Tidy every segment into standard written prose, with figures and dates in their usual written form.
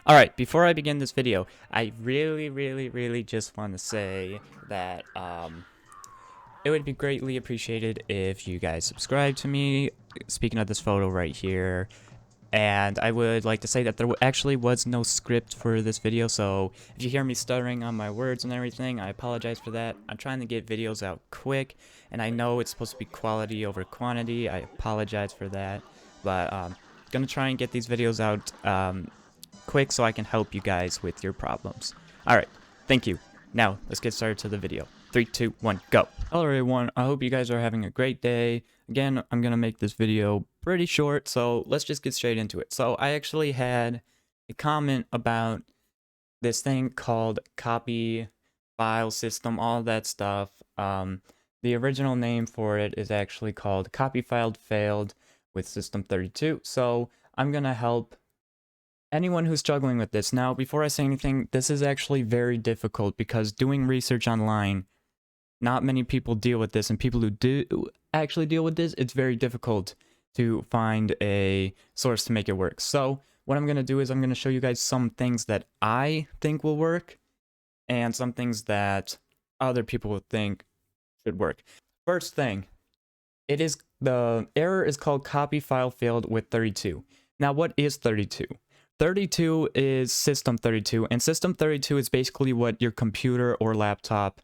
Alright, before I begin this video, I really just want to say that it would be greatly appreciated if you guys subscribe to me, speaking of this photo right here, and I would like to say that there actually was no script for this video, so if you hear me stuttering on my words and everything, I apologize for that. I'm trying to get videos out quick, and I know it's supposed to be quality over quantity. I apologize for that, but gonna try and get these videos out quick so I can help you guys with your problems. Alright, thank you. Now, let's get started to the video. 3, 2, 1, go. Hello everyone, I hope you guys are having a great day. Again, I'm gonna make this video pretty short, so let's just get straight into it. So I actually had a comment about this thing called copy file system, all that stuff. The original name for it is actually called COPYFILE failed with System32. So I'm gonna help anyone who's struggling with this. Now, before I say anything, this is actually very difficult because doing research online, not many people deal with this, and people who do actually deal with this, it's very difficult to find a source to make it work. So what I'm going to do is I'm going to show you guys some things that I think will work and some things that other people would think should work. First thing, the error is called COPYFILE failed with 32. Now, what is 32? 32 is System32, and System32 is basically what your computer or laptop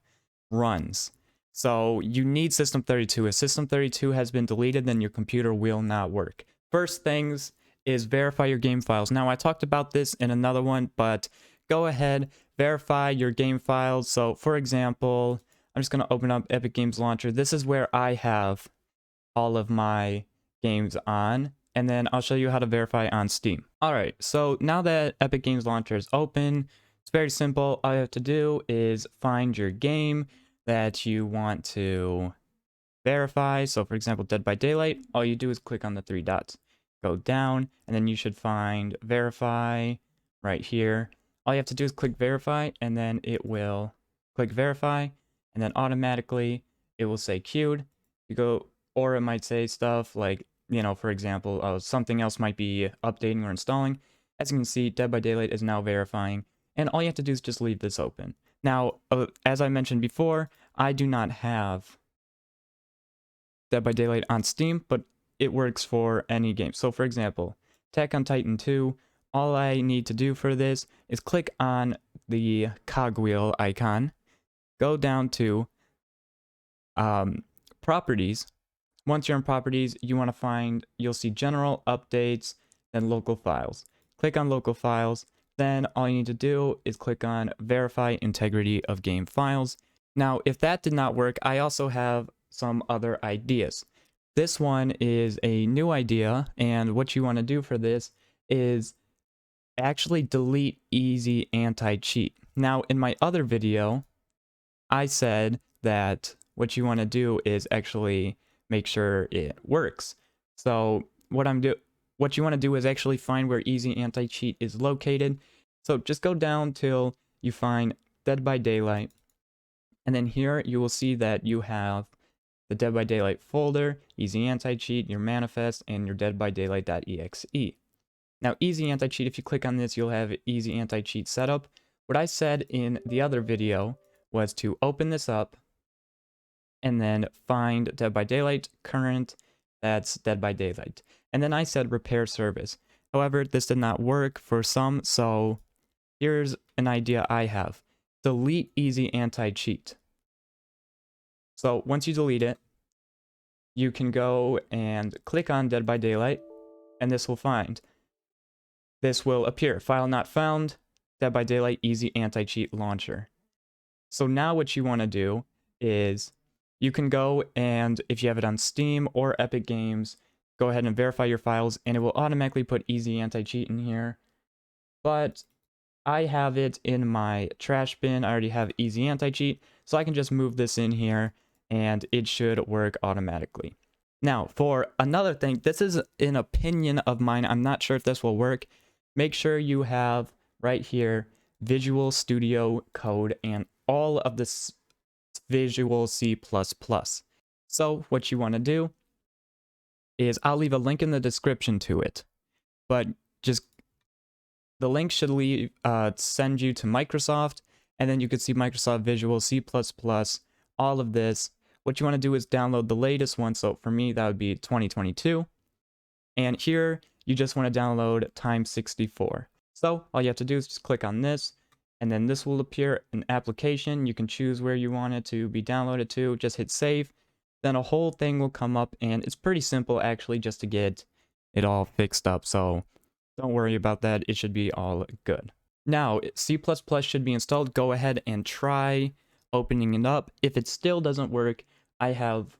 runs. So you need System32. If System32 has been deleted, then your computer will not work. First things is verify your game files. Now, I talked about this in another one, but go ahead, verify your game files. So for example, I'm just going to open up Epic Games Launcher. This is where I have all of my games on. And then I'll show you how to verify on Steam. Alright, so now that Epic Games Launcher is open, it's very simple. All you have to do is find your game that you want to verify. So for example, Dead by Daylight, all you do is click on the 3 dots. Go down, and then you should find verify right here. All you have to do is click verify, and then it will click verify, and then automatically it will say queued. You go, or it might say stuff like, you know, for example, something else might be updating or installing. As you can see, Dead by Daylight is now verifying, and all you have to do is just leave this open. Now, as I mentioned before, I do not have Dead by Daylight on Steam, but it works for any game. So for example, Attack on Titan 2, all I need to do for this is click on the cogwheel icon, go down to properties. Once you're in properties, you'll see general updates, then local files. Click on local files, then all you need to do is click on verify integrity of game files. Now, if that did not work, I also have some other ideas. This one is a new idea, and what you want to do for this is actually delete easy anti-cheat. Now, in my other video, I said that what you want to do is actually make sure it works. So what you want to do is actually find where easy anti-cheat is located. So just go down till you find Dead by Daylight, and then here you will see that you have the Dead by Daylight folder, easy anti-cheat, your manifest, and your Dead by Daylight.exe. Now, easy anti-cheat, if you click on this, you'll have easy anti-cheat setup. What I said in the other video was to open this up and then find Dead by Daylight current, that's Dead by Daylight. And then I said repair service. However, this did not work for some, so here's an idea I have. Delete easy anti-cheat. So once you delete it, you can go and click on Dead by Daylight, and this will appear. File not found, Dead by Daylight easy anti-cheat launcher. So now what you want to do is you can go and if you have it on Steam or Epic Games, go ahead and verify your files, and it will automatically put easy anti-cheat in here. But I have it in my trash bin. I already have easy anti-cheat, so I can just move this in here and it should work automatically. Now, for another thing, this is an opinion of mine. I'm not sure if this will work. Make sure you have right here Visual Studio Code and all of this Visual C++. So what you want to do is I'll leave a link in the description to it, but just the link should send you to Microsoft, and then you could see Microsoft Visual, C++, all of this. What you want to do is download the latest one. So for me, that would be 2022. And here, you just want to download Time64. So all you have to do is just click on this, and then this will appear an application. You can choose where you want it to be downloaded to. Just hit save. Then a whole thing will come up, and it's pretty simple actually just to get it all fixed up. So don't worry about that. It should be all good. Now, C++ should be installed. Go ahead and try opening it up. If it still doesn't work, I have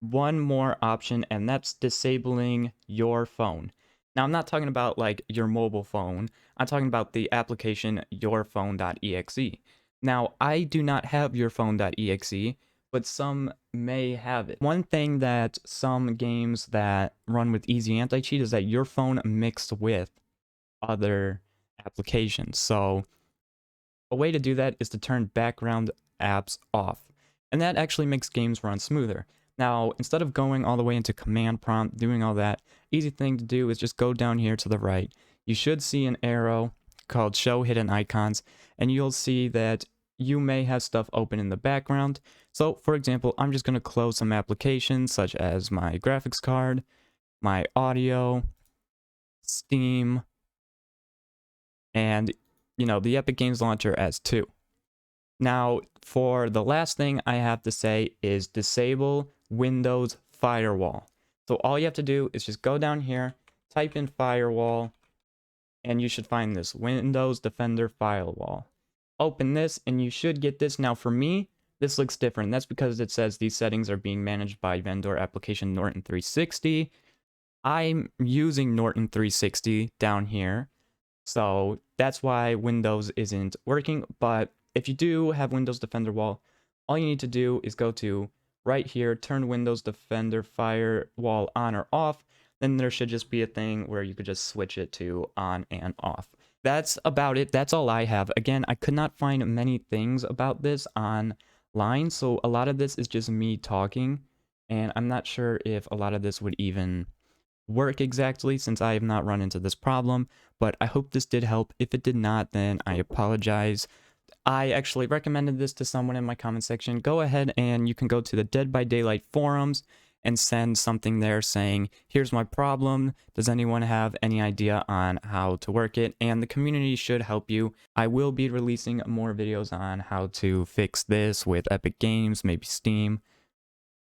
one more option, and that's disabling your phone. Now, I'm not talking about like your mobile phone. I'm talking about the application YourPhone.exe. Now, I do not have YourPhone.exe, but some may have it. One thing that some games that run with easy anti-cheat is that your phone mixed with other applications. So a way to do that is to turn background apps off, and that actually makes games run smoother. Now, instead of going all the way into command prompt, doing all that, easy thing to do is just go down here to the right. You should see an arrow called Show Hidden Icons, and you'll see that you may have stuff open in the background. So, for example, I'm just going to close some applications such as my graphics card, my audio, Steam, and, the Epic Games Launcher as two. Now, for the last thing I have to say is disable Windows Firewall. So all you have to do is just go down here, type in Firewall, and you should find this, Windows Defender Firewall. Open this, and you should get this. Now for me, this looks different. That's because it says these settings are being managed by vendor application Norton 360. I'm using Norton 360 down here, so that's why Windows isn't working. But if you do have Windows Defender Wall, all you need to do is go to right here, turn Windows Defender Firewall on or off. Then there should just be a thing where you could just switch it to on and off. That's about it. That's all I have. Again, I could not find many things about this online, so a lot of this is just me talking, and I'm not sure if a lot of this would even work exactly since I have not run into this problem, but I hope this did help. If it did not, then I apologize. I actually recommended this to someone in my comment section. Go ahead and you can go to the Dead by Daylight forums and send something there saying, here's my problem. Does anyone have any idea on how to work it? And the community should help you. I will be releasing more videos on how to fix this with Epic Games, maybe Steam,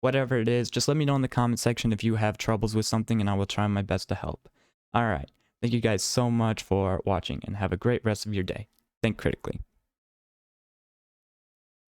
whatever it is. Just let me know in the comment section if you have troubles with something, and I will try my best to help. All right. Thank you guys so much for watching, and have a great rest of your day. Think critically.